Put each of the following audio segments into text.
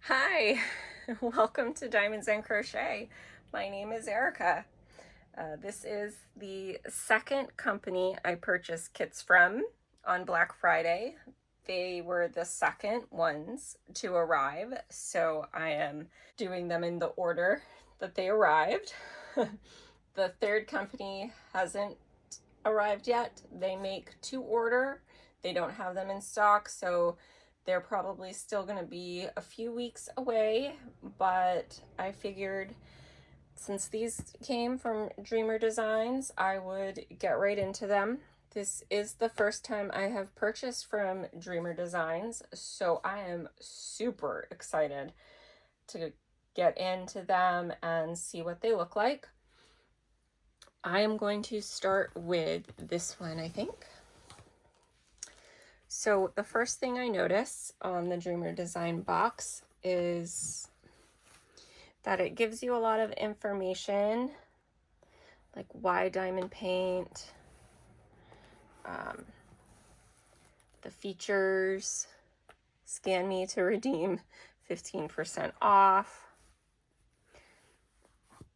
Hi, welcome to Diamonds and Crochet. My name is Erica. This is the second company I purchased kits from on Black Friday. They were the second ones to arrive, so I am doing them in the order that they arrived. The third company hasn't arrived yet. They make to order. They don't have them in stock, so they're probably still going to be a few weeks away, but I figured since these came from Dreamer Designs, I would get right into them. This is the first time I have purchased from Dreamer Designs, so I am super excited to get into them and see what they look like. I am going to start with this one, I think. So the first thing I notice on the Dreamer Design box is that it gives you a lot of information, like why diamond paint, the features, scan me to redeem 15% off,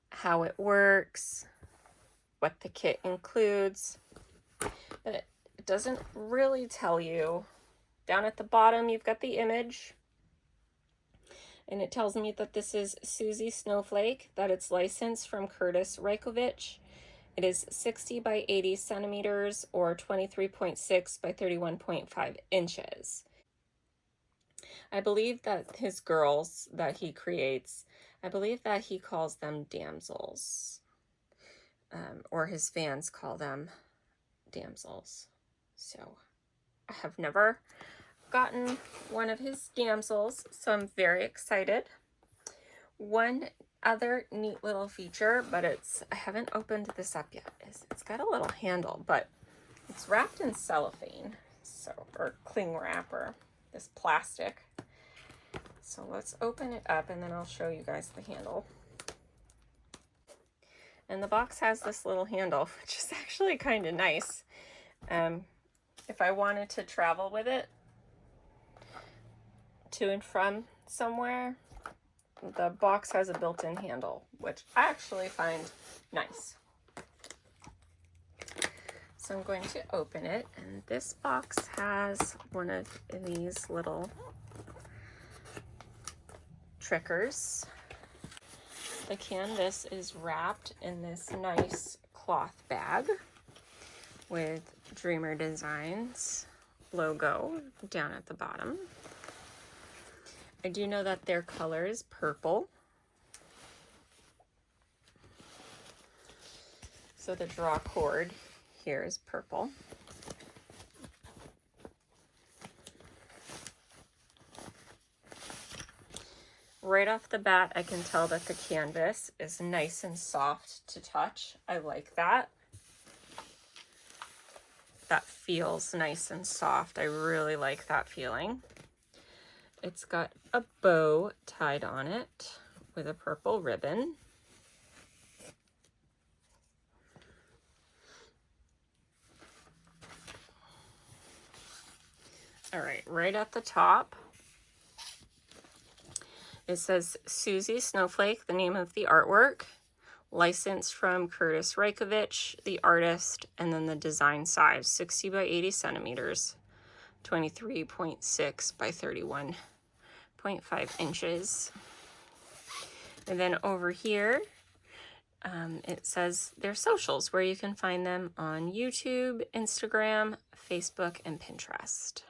how it works, what the kit includes, but it doesn't really tell you. Down at the bottom, you've got the image, and it tells me that this is Suzy Snowflake, that it's licensed from Curtis Rajkovic. It is 60 by 80 centimeters or 23.6 by 31.5 inches. I believe that his girls that he creates, I believe that he calls them damsels, or his fans call them damsels. So I have never gotten one of his damsels, so I'm very excited. One other neat little feature, but I haven't opened this up yet, is it's got a little handle, but it's wrapped in cellophane, or cling wrap, or this plastic. So let's open it up and then I'll show you guys the handle. And the box has this little handle, which is actually kind of nice. If I wanted to travel with it to and from somewhere, the box has a built-in handle, which I actually find nice. So I'm going to open it, and this box has one of these little triggers. The canvas is wrapped in this nice cloth bag with Dreamer Designs logo down at the bottom. I do know that their color is purple. So the draw cord here is purple. Right off the bat, I can tell that the canvas is nice and soft to touch. I like that. That feels nice and soft. I really like that feeling. It's got a bow tied on it with a purple ribbon. All right, right at the top, it says Suzy Snowflake, the name of the artwork, licensed from Curtis Rajkovic, the artist, and then the design size, 60 by 80 centimeters, 23.6 by 31.5 inches. And then over here, it says their socials, where you can find them on YouTube, Instagram, Facebook, and Pinterest.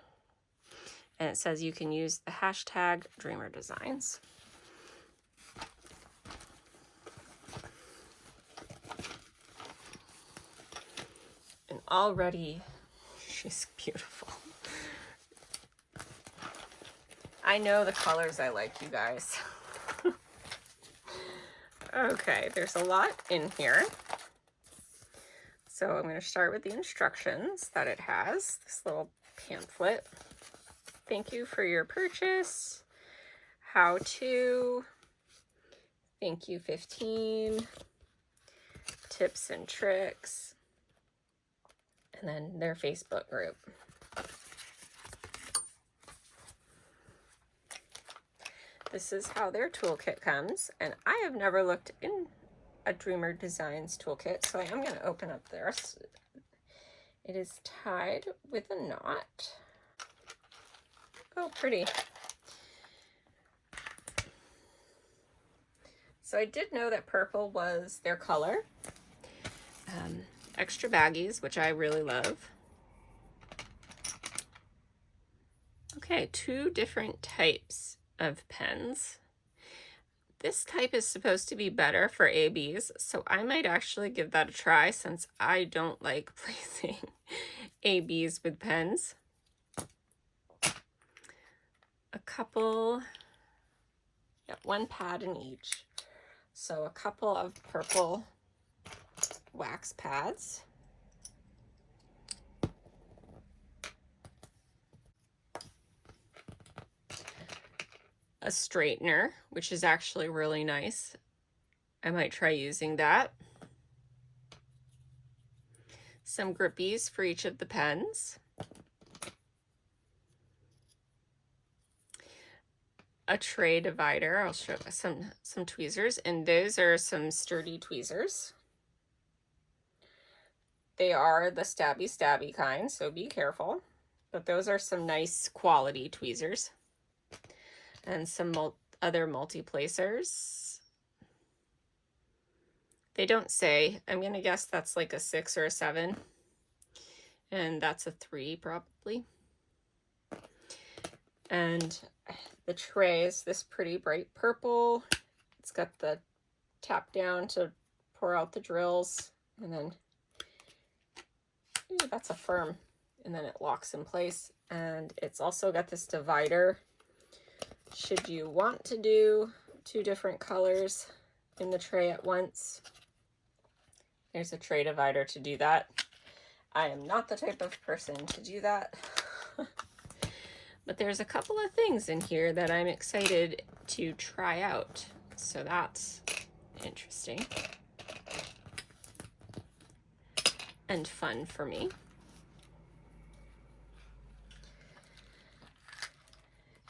And it says you can use the hashtag Dreamer Designs. And already, she's beautiful. I know the colors I like, you guys. Okay, there's a lot in here. So I'm going to start with the instructions that it has, this little pamphlet. Thank you for your purchase. How to. Thank you 15. Tips and tricks. And then their Facebook group. this is how their toolkit comes. And I have never looked in a Dreamer Designs toolkit, so I am going to open up theirs. It is tied with a knot. Oh, pretty. So I did know that purple was their color. Extra baggies, which I really love. Okay, 2 different types of pens. This type is supposed to be better for ABs, so I might actually give that a try since I don't like placing ABs with pens. A couple, yeah, 1 pad in each. So a couple of purple wax pads. A straightener, which is actually really nice. I might try using that. Some grippies for each of the pens. A tray divider. I'll show some tweezers, and those are some sturdy tweezers. They are the stabby kind, so be careful. But those are some nice quality tweezers. And some other multi-placers. They don't say. I'm going to guess that's like a 6 or a 7. And that's a 3 probably. And the tray is this pretty bright purple. It's got the tap down to pour out the drills. And then, ooh, that's a firm. And then it locks in place. And it's also got this divider. Should you want to do 2 different colors in the tray at once, there's a tray divider to do that. I am not the type of person to do that. But there's a couple of things in here that I'm excited to try out. So that's interesting and fun for me.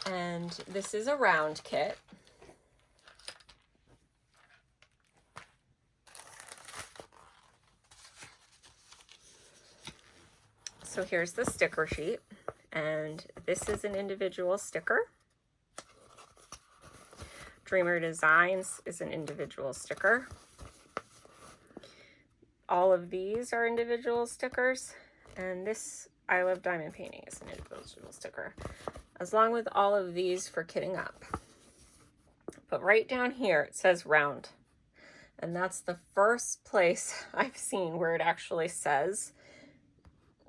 And this is a round kit. So here's the sticker sheet, and this is an individual sticker. Dreamer Designs is an individual sticker. All of these are individual stickers, and this I Love Diamond Painting is an individual sticker, along with all of these for kitting up. But right down here it says round, and that's the first place I've seen where it actually says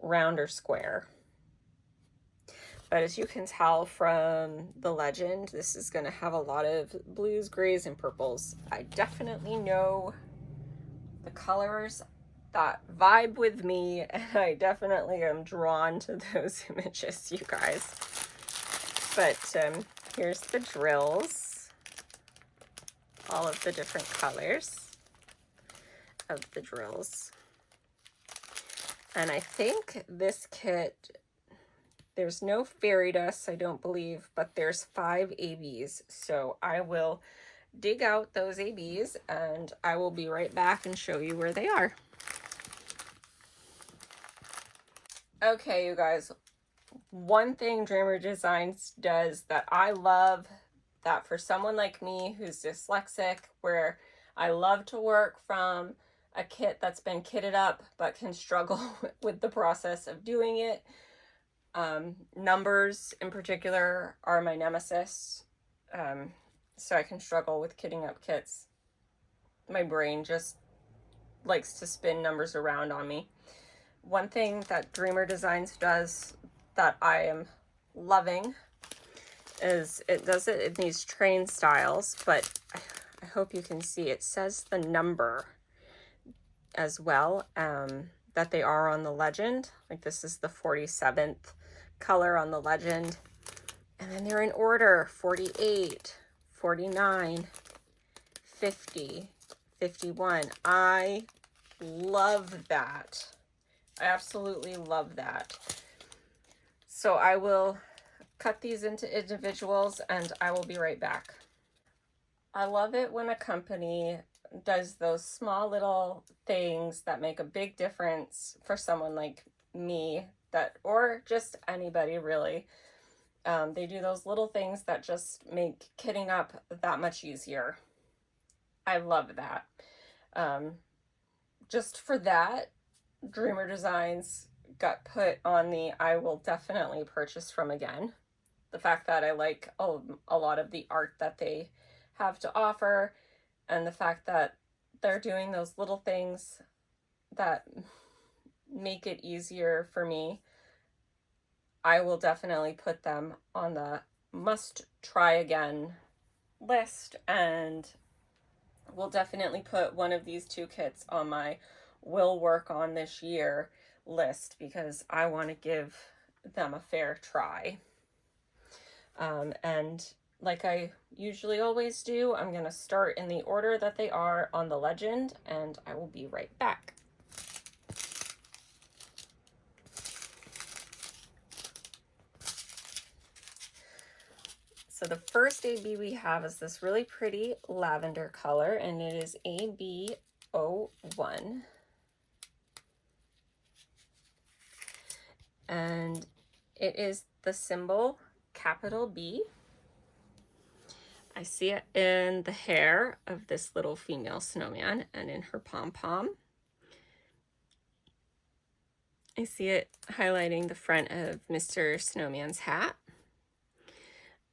round or square. But as you can tell from the legend, this is going to have a lot of blues, grays, and purples. I definitely know the colors that vibe with me, and I definitely am drawn to those images, you guys. But here's the drills, all of the different colors of the drills. And I think this kit, there's no fairy dust, I don't believe, but there's 5 ABs. So I will dig out those ABs and I will be right back and show you where they are. Okay, you guys, one thing Dreamer Designs does that I love, that for someone like me who's dyslexic, where I love to work from a kit that's been kitted up but can struggle with the process of doing it. Numbers in particular are my nemesis, so I can struggle with kitting up kits. My brain just likes to spin numbers around on me. One thing that Dreamer Designs does that I am loving is it does it in these train styles, but I hope you can see it says the number as well, that they are on the legend. Like this is the 47th color on the legend, and then they're in order: 48, 49, 50, 51. I love that. I absolutely love that. So I will cut these into individuals and I will be right back. I love it when a company does those small little things that make a big difference for someone like me, that, or just anybody really. They do those little things that just make kitting up that much easier. I love that. Just for that, Dreamer Designs got put on the I will definitely purchase from again. The fact that I like a lot of the art that they have to offer, and the fact that they're doing those little things that make it easier for me, I will definitely put them on the must try again list, and we'll definitely put one of these two kits on my will work on this year list, because I want to give them a fair try. And like I usually always do, I'm going to start in the order that they are on the legend, and I will be right back. So the first AB we have is this really pretty lavender color, and it is AB01. And it is the symbol capital B. I see it in the hair of this little female snowman and in her pom-pom. I see it highlighting the front of Mr. Snowman's hat.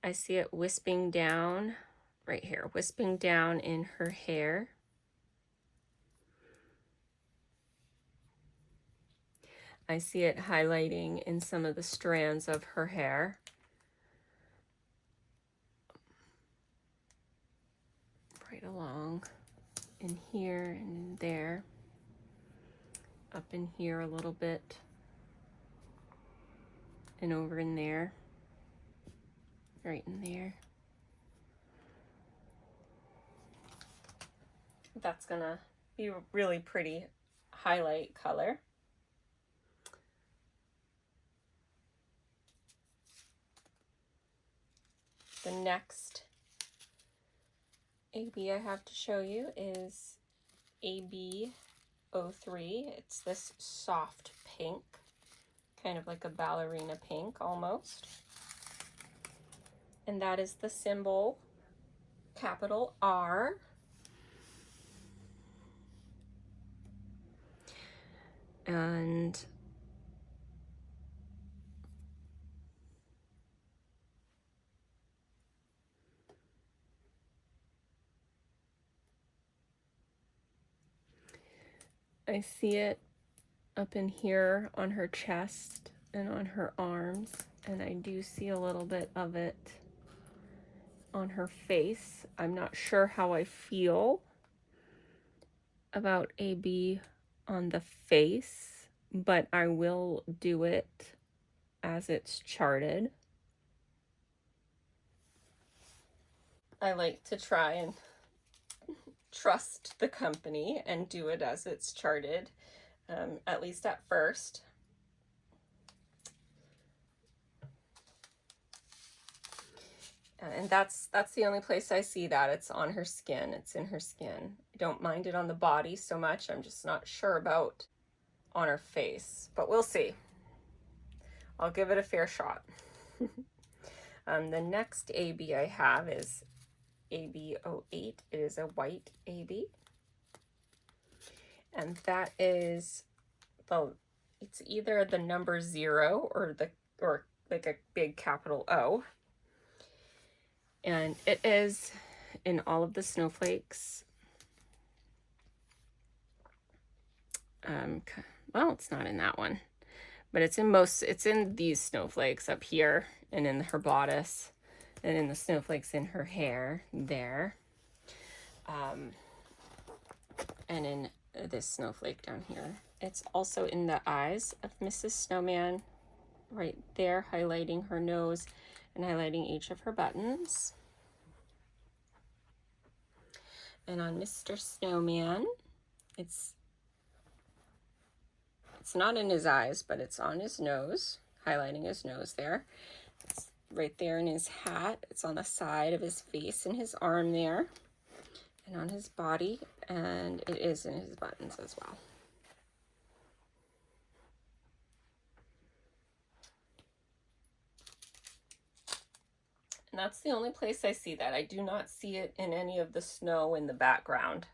I see it wisping down right here, wisping down in her hair. I see it highlighting in some of the strands of her hair. Right along in here and in there. Up in here a little bit. And over in there. Right in there. That's gonna be a really pretty highlight color. The next AB I have to show you is AB03. It's this soft pink, kind of like a ballerina pink almost. And that is the symbol capital R. And I see it up in here on her chest and on her arms, and I do see a little bit of it on her face. I'm not sure how I feel about AB on the face, but I will do it as it's charted. I like to try and trust the company and do it as it's charted, at least at first. And that's the only place I see that. It's on her skin. It's in her skin. I don't mind it on the body so much. I'm just not sure about on her face, but we'll see. I'll give it a fair shot. The next AB I have is AB08. It is a white AB. And that is it's either the number 0 or like a big capital O. And it is in all of the snowflakes. Well, it's not in that one, but it's in these snowflakes up here, and in her bodice, and in the snowflakes in her hair there. And in this snowflake down here. It's also in the eyes of Mrs. Snowman, right there, highlighting her nose and highlighting each of her buttons. And on Mr. Snowman, it's not in his eyes, but it's on his nose, highlighting his nose there. It's right there in his hat. It's on the side of his face and his arm there, and on his body, and it is in his buttons as well. And that's the only place I see that. I do not see it in any of the snow in the background.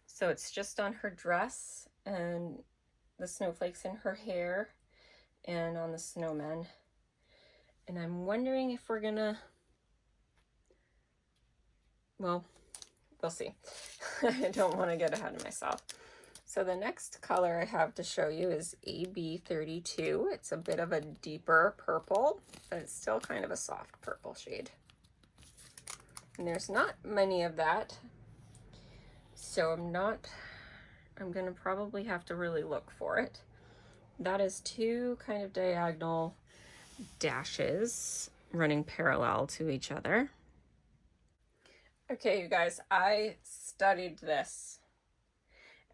So it's just on her dress and the snowflakes in her hair and on the snowmen. And I'm wondering if we're gonna, well, we'll see. I don't want to get ahead of myself. So the next color I have to show you is AB32. It's a bit of a deeper purple, but it's still kind of a soft purple shade. And there's not many of that, so I'm gonna probably have to really look for it. That is two kind of diagonal dashes running parallel to each other. Okay, you guys, I studied this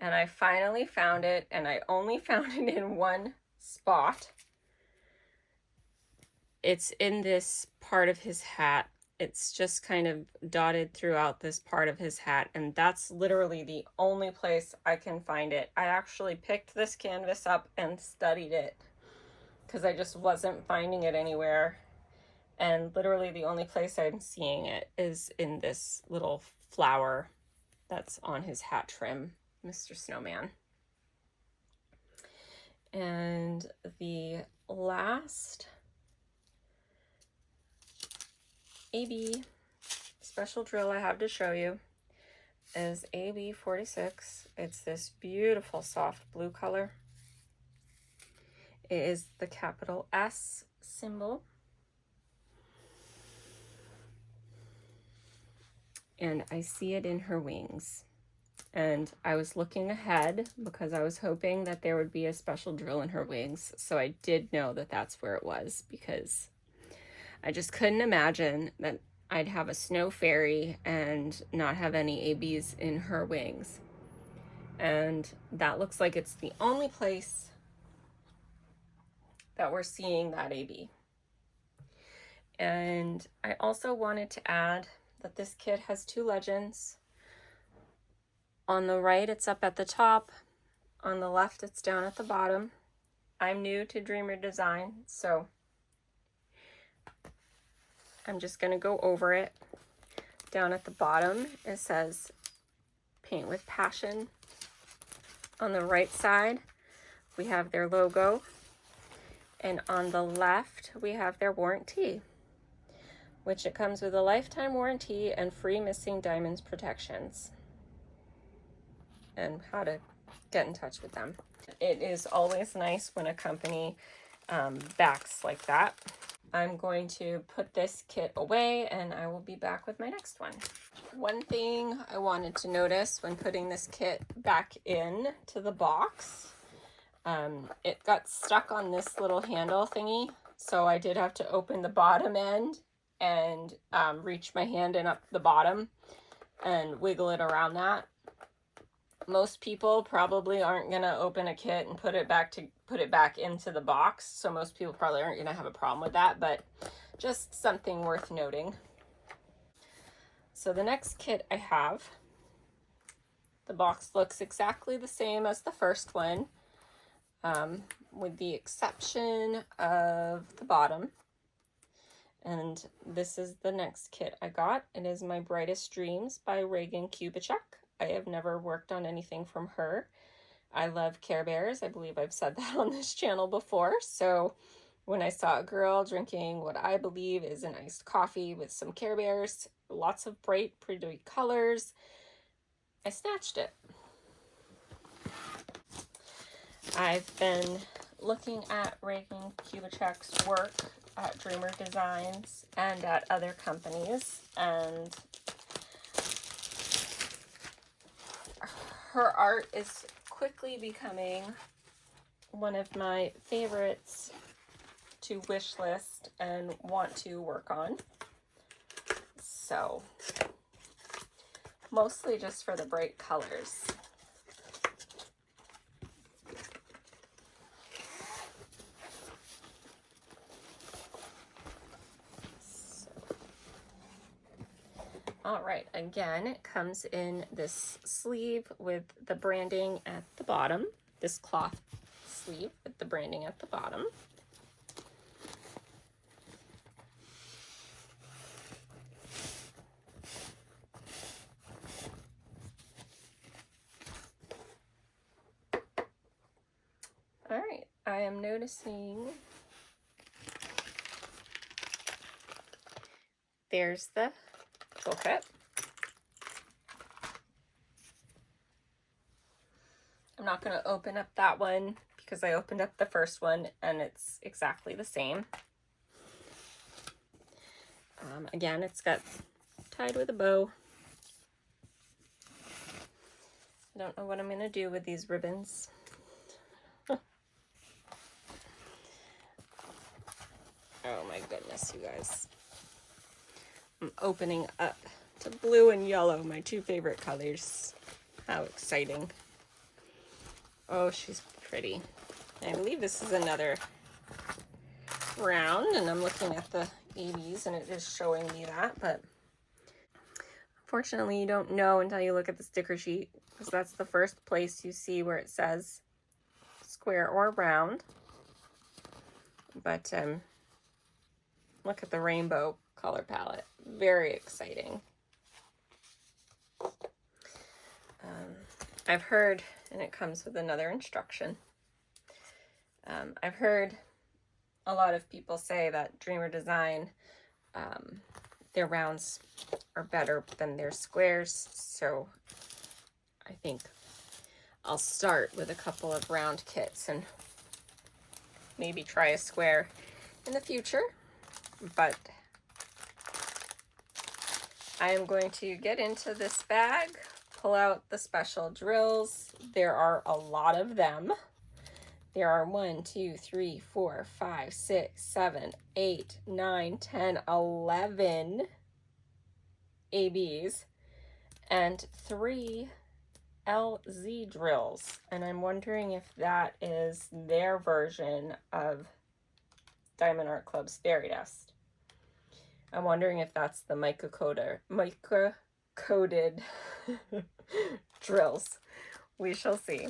and I finally found it, and I only found it in one spot. It's in this part of his hat. It's just kind of dotted throughout this part of his hat, and that's literally the only place I can find it. I actually picked this canvas up and studied it because I just wasn't finding it anywhere. And literally the only place I'm seeing it is in this little flower that's on his hat trim, Mr. Snowman. And the last AB special drill I have to show you is AB46. It's this beautiful soft blue color. It is the capital S symbol. And I see it in her wings. And I was looking ahead because I was hoping that there would be a special drill in her wings. So I did know that that's where it was, because I just couldn't imagine that I'd have a snow fairy and not have any ABs in her wings. And that looks like it's the only place that we're seeing that AB. And I also wanted to add that this kit has two legends. On the right, it's up at the top. On the left, it's down at the bottom. I'm new to Dreamer Design, so I'm just going to go over it. Down at the bottom, it says Paint with Passion. On the right side, we have their logo. And on the left, we have their warranty, which it comes with a lifetime warranty and free missing diamonds protections, and how to get in touch with them. It is always nice when a company backs like that. I'm going to put this kit away and I will be back with my next one. One thing I wanted to notice when putting this kit back in to the box, it got stuck on this little handle thingy, so I did have to open the bottom end and reach my hand in up the bottom and wiggle it around that. Most people probably aren't gonna open a kit and put it back into the box, so most people probably aren't gonna have a problem with that, but just something worth noting. So the next kit I have, the box looks exactly the same as the first one, with the exception of the bottom. And this is the next kit I got. It is my Brightest Dreams by Reagan Kubitschek. I have never worked on anything from her. I love Care Bears. I believe I've said that on this channel before. So when I saw a girl drinking what I believe is an iced coffee with some Care Bears, lots of bright, pretty colors, I snatched it. I've been looking at Reagan Kubitschek's work at Dreamer Designs and at other companies, and her art is quickly becoming one of my favorites to wish list and want to work on. So, mostly just for the bright colors. All right, again, it comes in this sleeve with the branding at the bottom, this cloth sleeve with the branding at the bottom. All right, I am noticing there's the toolkit. I'm not going to open up that one because I opened up the first one and it's exactly the same. Again, it's got tied with a bow. I don't know what I'm going to do with these ribbons. Oh my goodness, you guys. I'm opening up to blue and yellow, my two favorite colors. How exciting. Oh, she's pretty. I believe this is another round, and I'm looking at the 80s and it is showing me that, but unfortunately you don't know until you look at the sticker sheet, because that's the first place you see where it says square or round. But look at the rainbow color palette. Very exciting. I've heard, and it comes with another instruction, I've heard a lot of people say that Dreamer Design, their rounds are better than their squares, so I think I'll start with a couple of round kits and maybe try a square in the future. But I am going to get into this bag, pull out the special drills. There are a lot of them. There are 1, 2, 3, 4, 5, 6, 7, 8, 9, 10, 11 ABs and 3 LZ drills. And I'm wondering if that is their version of Diamond Art Club's Fairy Dust. I'm wondering if that's the micro-coded drills. We shall see.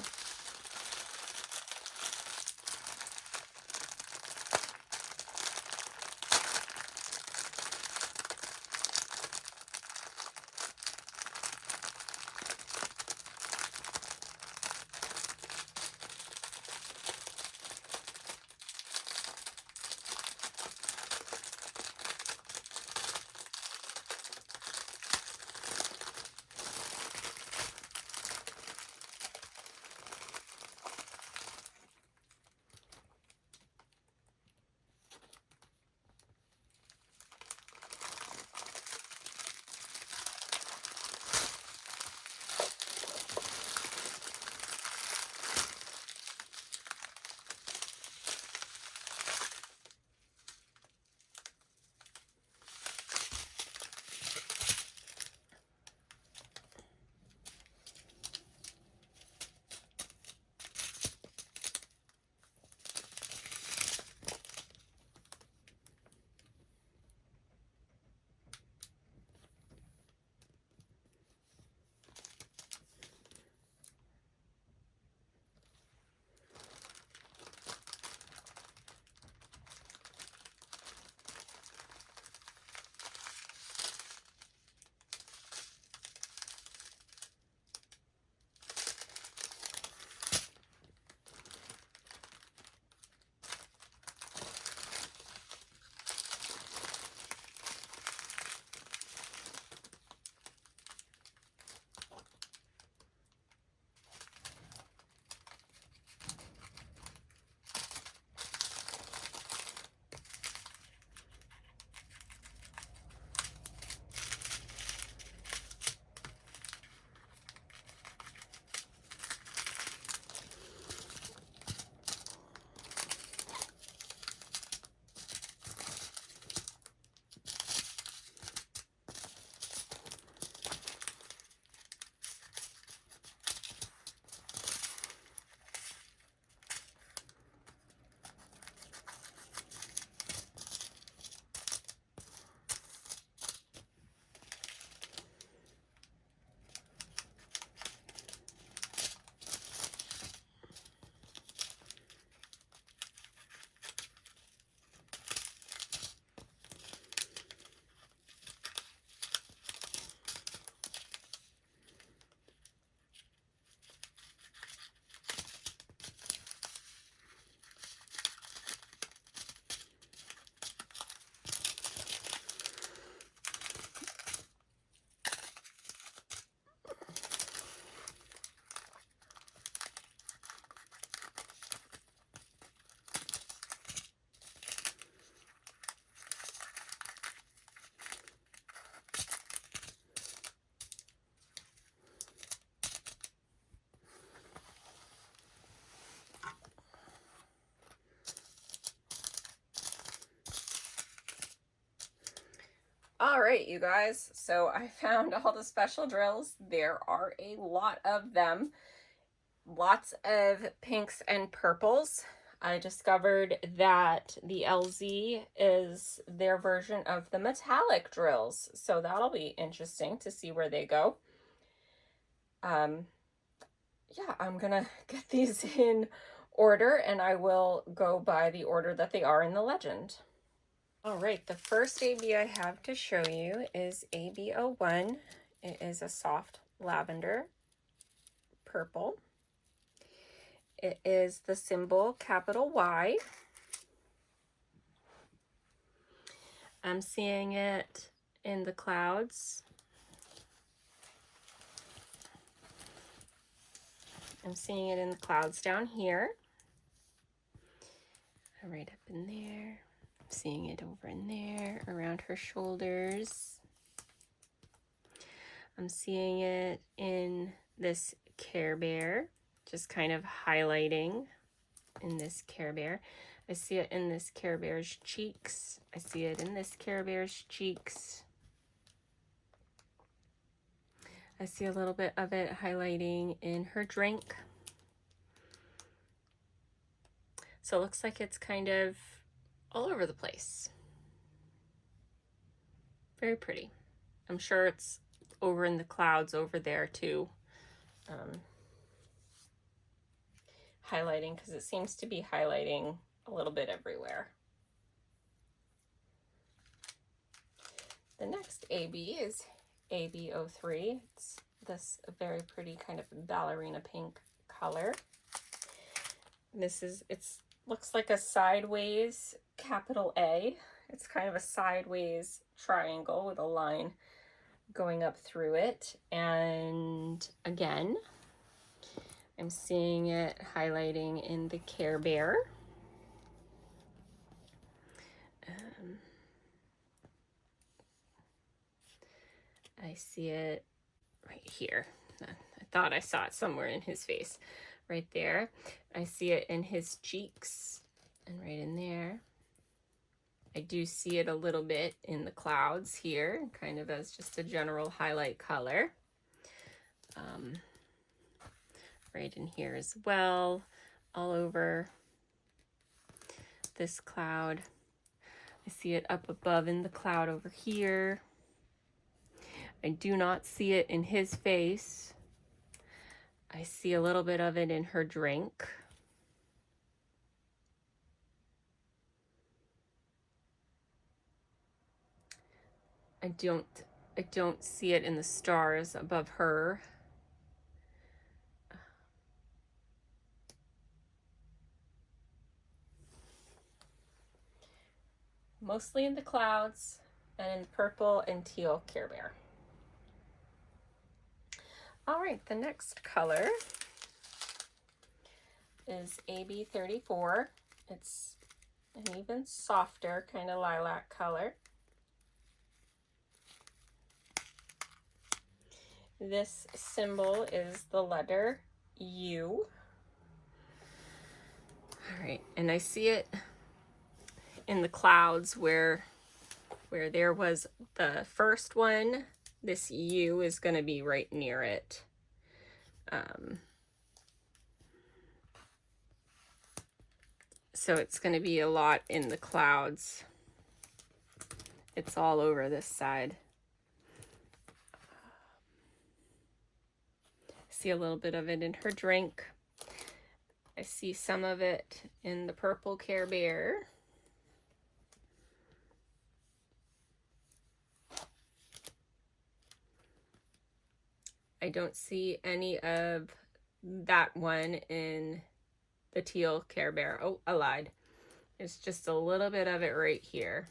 All right, you guys, so I found all the special drills. There are a lot of them, lots of pinks and purples. I discovered that the LZ is their version of the metallic drills, so that'll be interesting to see where they go. Yeah, I'm gonna get these in order, and I will go by the order that they are in the legend. All right, the first AB I have to show you is AB01. It is a soft lavender purple. It is the symbol capital Y. I'm seeing it in the clouds. I'm seeing it in the clouds down here. Right up in there. I'm seeing it over in there, around her shoulders. I'm seeing it in this Care Bear, just kind of highlighting in this Care Bear. I see it in this Care Bear's cheeks. I see it in this Care Bear's cheeks. I see a little bit of it highlighting in her drink. So it looks like it's kind of all over the place. Very pretty. I'm sure it's over in the clouds over there too. Highlighting, because it seems to be highlighting a little bit everywhere. The next AB is AB03. It's this very pretty kind of ballerina pink color. It's looks like a sideways capital A. It's kind of a sideways triangle with a line going up through it. And again, I'm seeing it highlighting in the Care Bear. I see it right here. I thought I saw it somewhere in his face. Right there. I see it in his cheeks and right in there. I do see it a little bit in the clouds here, kind of as just a general highlight color. Right in here as well, all over this cloud. I see it up above in the cloud over here. I do not see it in his face. I see a little bit of it in her drink. I don't see it in the stars above her. Mostly in the clouds and in purple and teal Care Bear. All right, the next color is AB34. It's an even softer kind of lilac color. This symbol is the letter U. All right, and I see it in the clouds where there was the first one. This U is going to be right near it. So it's going to be a lot in the clouds. It's all over this side. I see a little bit of it in her drink. I see some of it in the purple Care Bear. I don't see any of that one in the teal Care Bear. Oh, I lied. It's just a little bit of it right here.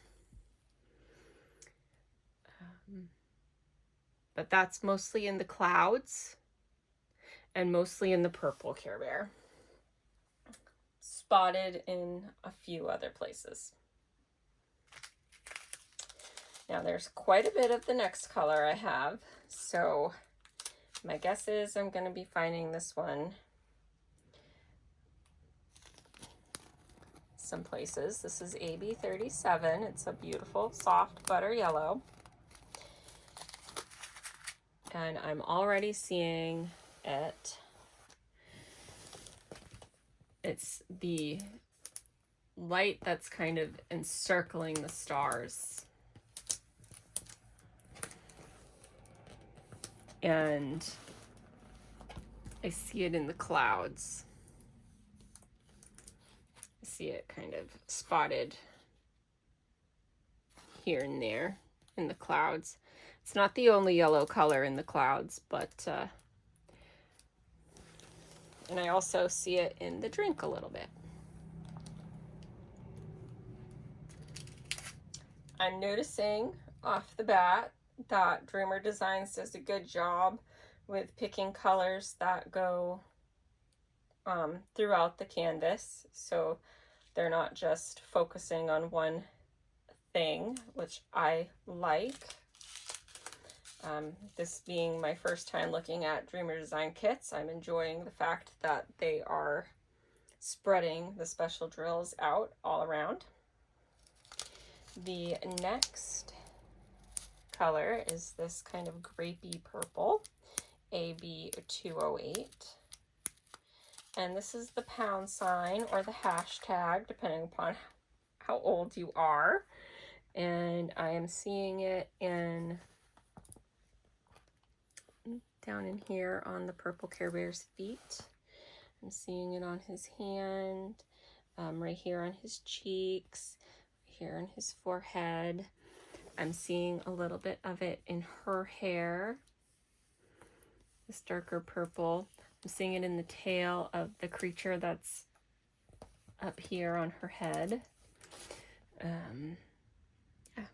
But that's mostly in the clouds and mostly in the purple Care Bear. Spotted in a few other places. Now there's quite a bit of the next color I have, so my guess is I'm going to be finding this one some places. This is AB37. It's a beautiful soft butter yellow. And I'm already seeing it. It's the light that's kind of encircling the stars. And I see it in the clouds. I see it kind of spotted here and there in the clouds. It's not the only yellow color in the clouds, but and I also see it in the drink a little bit. I'm noticing off the bat that Dreamer Designs does a good job with picking colors that go throughout the canvas, so they're not just focusing on one thing, which I like. This being my first time looking at Dreamer Design kits, I'm enjoying the fact that they are spreading the special drills out all around. The next color is this kind of grapey purple, AB208. And this is the pound sign or the hashtag, depending upon how old you are. And I am seeing it in down in here on the purple Care Bear's feet. I'm seeing it on his hand, right here on his cheeks, here on his forehead. I'm seeing a little bit of it in her hair, this darker purple. I'm seeing it in the tail of the creature that's up here on her head. Yeah.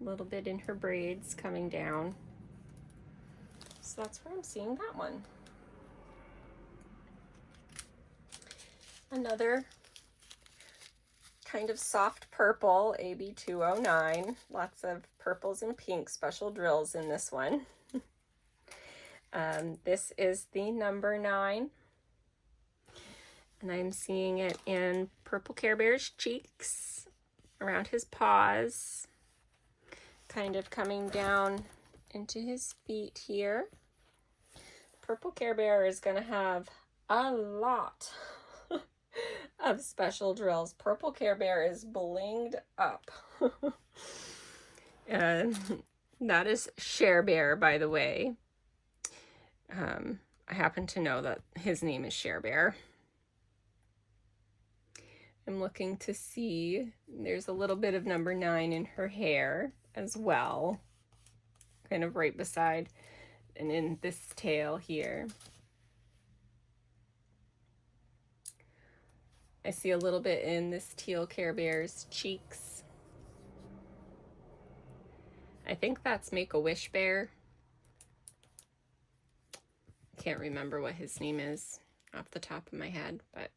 A little bit in her braids coming down. So that's where I'm seeing that one. Another kind of soft purple, AB209. Lots of purples and pinks special drills in this one. This is the number 9. And I'm seeing it in purple Care Bear's cheeks, around his paws, kind of coming down into his feet here. Purple Care Bear is going to have a lot of special drills. Purple Care Bear is blinged up. And that is Share Bear, by the way. I happen to know that his name is Share Bear. I'm looking to see, there's a little bit of number 9 in her hair as well, kind of right beside and in this tail here. I see a little bit in this teal Care Bear's cheeks. I think that's Make-A-Wish Bear. Can't remember what his name is off the top of my head, but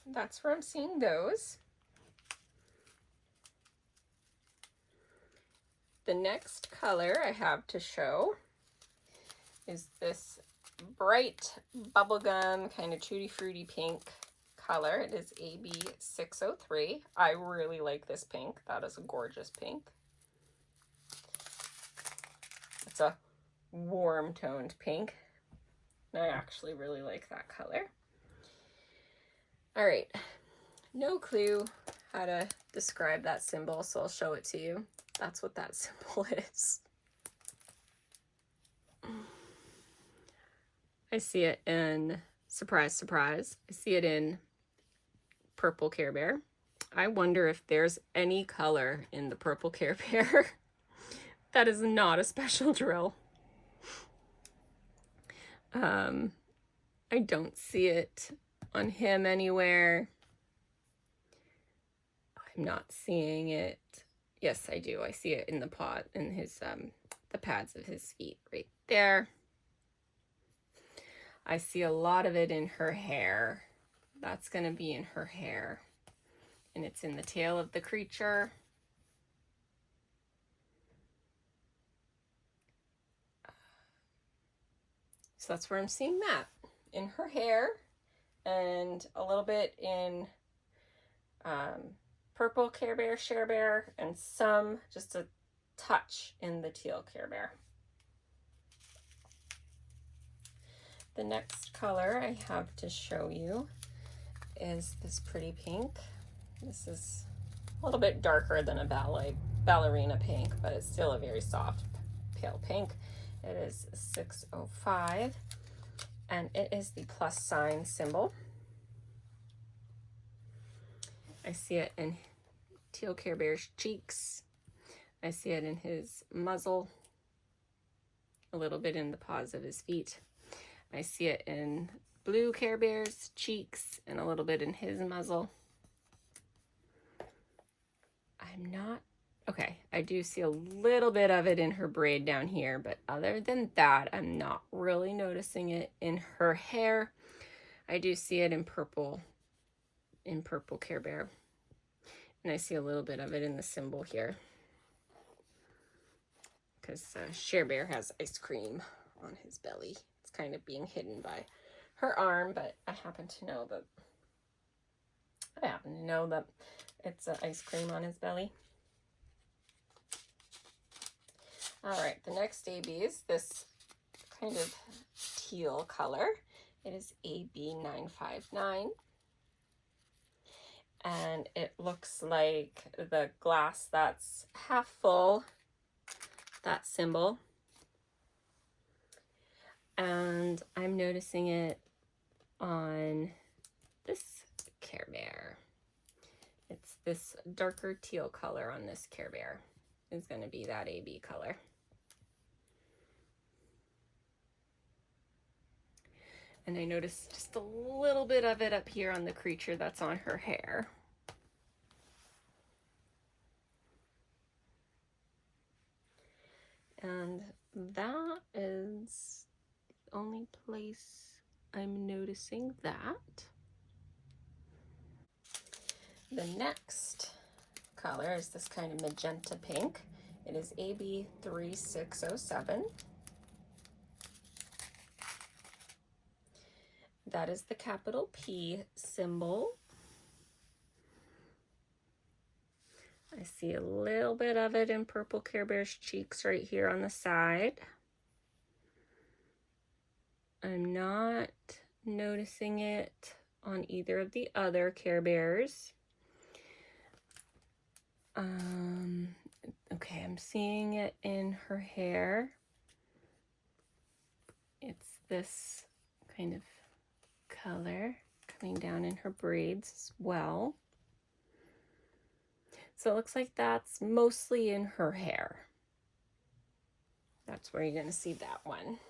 that's where I'm seeing those. The next color I have to show is this bright bubblegum kind of tutti fruity pink color. It is AB603. I really like this pink. That is a gorgeous pink. It's a warm toned pink. I actually really like that color. All right, no clue how to describe that symbol, so I'll show it to you. That's what that symbol is. I see it in, surprise, surprise, I see it in purple Care Bear. I wonder if there's any color in the purple Care Bear that is not a special drill. I don't see it on him anywhere. I'm not seeing it. Yes, I do. I see it in the pod, in his, the pads of his feet right there. I see a lot of it in her hair. That's going to be in her hair. And it's in the tail of the creature. So that's where I'm seeing that. In her hair, and a little bit in purple Care Bear, Share Bear, and some, just a touch in the teal Care Bear. The next color I have to show you is this pretty pink. This is a little bit darker than a ballerina pink, but it's still a very soft pale pink. It is 605, and it is the plus sign symbol. I see it in teal Care Bear's cheeks. I see it in his muzzle, a little bit in the paws of his feet. I see it in blue Care Bear's cheeks and a little bit in his muzzle. Okay, I do see a little bit of it in her braid down here, but other than that, I'm not really noticing it in her hair. I do see it in purple Care Bear. And I see a little bit of it in the symbol here, because Share Bear has ice cream on his belly. It's kind of being hidden by her arm, but I happen to know that it's ice cream on his belly. All right, the next AB is this kind of teal color. It is AB959. And it looks like the glass that's half full, that symbol. And I'm noticing it on this Care Bear. It's this darker teal color on this Care Bear. Is going to be that AB color. And I noticed just a little bit of it up here on the creature that's on her hair. And that is the only place I'm noticing that. The next color is this kind of magenta pink. It is AB3607. That is the capital P symbol. I see a little bit of it in purple Care Bear's cheeks right here on the side. I'm not noticing it on either of the other Care Bears. Okay, I'm seeing it in her hair. It's this kind of color coming down in her braids as well. So it looks like that's mostly in her hair. That's where you're going to see that one.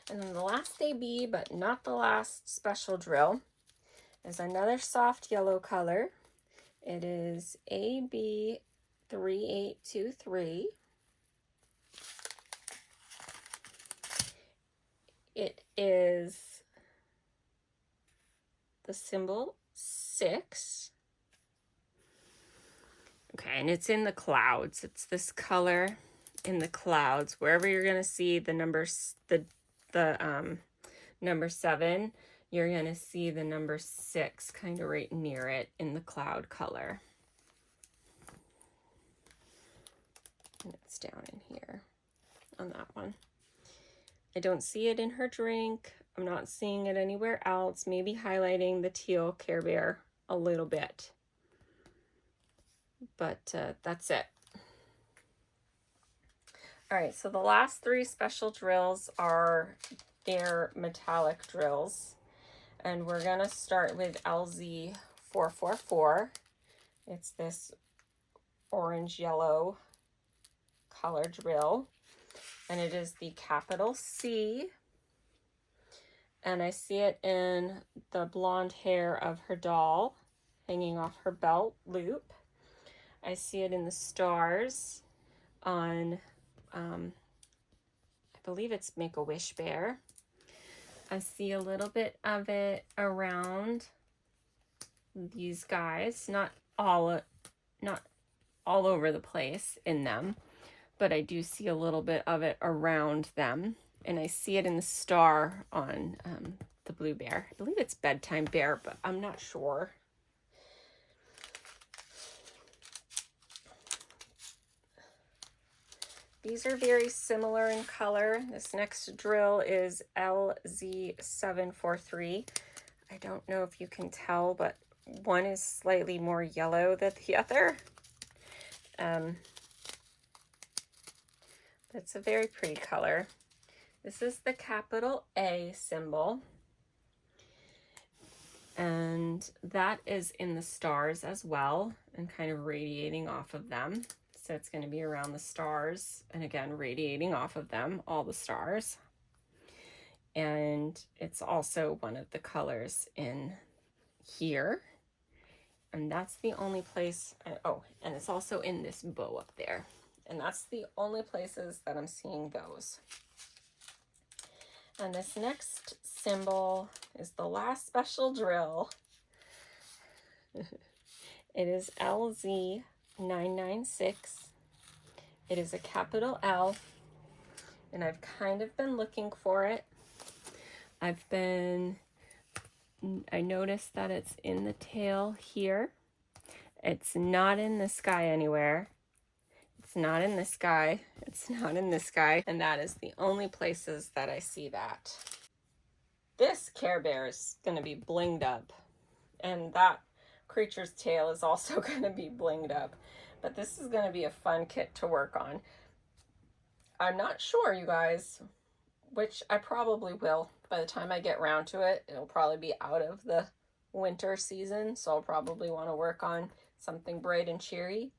And then the last AB, but not the last special drill, is another soft yellow color. It is AB3823. It is the symbol 6. Okay, and it's in the clouds. It's this color in the clouds. Wherever you're going to see the numbers, the number 7, you're going to see the number 6 kind of right near it in the cloud color. And it's down in here on that one. I don't see it in her drink. I'm not seeing it anywhere else. Maybe highlighting the teal Care Bear a little bit. But that's it. All right, so the last 3 special drills are their metallic drills. And we're going to start with LZ444. It's this orange-yellow color drill. And it is the capital C. And I see it in the blonde hair of her doll hanging off her belt loop. I see it in the stars on, I believe it's Make-A-Wish Bear. I see a little bit of it around these guys, not all over the place in them, but I do see a little bit of it around them. And I see it in the star on the blue bear. I believe it's Bedtime Bear, but I'm not sure. These are very similar in color. This next drill is LZ743. I don't know if you can tell, but one is slightly more yellow than the other. It's a very pretty color. This is the capital A symbol. And that is in the stars as well and kind of radiating off of them. So it's going to be around the stars and again, radiating off of them, all the stars. And it's also one of the colors in here. And that's the only place, oh, and it's also in this bow up there. And that's the only places that I'm seeing those. And this next symbol is the last special drill. It is LZ996. It is a capital L, and I've kind of been looking for it. I noticed that it's in the tail here. It's not in the sky anywhere. It's not in the sky. It's not in the sky. And that is the only places that I see that. This Care Bear is going to be blinged up. And that creature's tail is also going to be blinged up. But this is going to be a fun kit to work on. I'm not sure, you guys, which I probably will. By the time I get around to it, it'll probably be out of the winter season. So I'll probably want to work on something bright and cheery.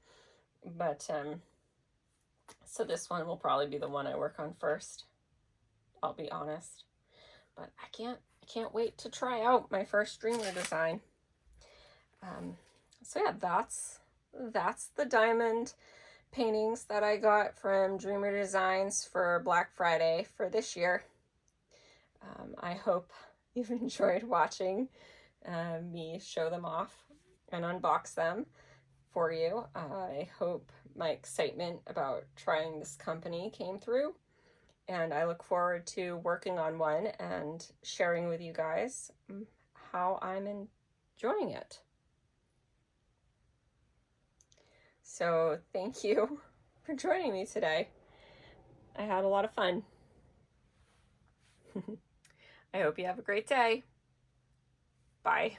But, so this one will probably be the one I work on first. I'll be honest. But I can't wait to try out my first Dreamer design. So yeah, that's the diamond paintings that I got from Dreamer Designs for Black Friday for this year. I hope you've enjoyed watching me show them off and unbox them for you. I hope my excitement about trying this company came through, and I look forward to working on one and sharing with you guys how I'm enjoying it. So thank you for joining me today. I had a lot of fun. I hope you have a great day. Bye.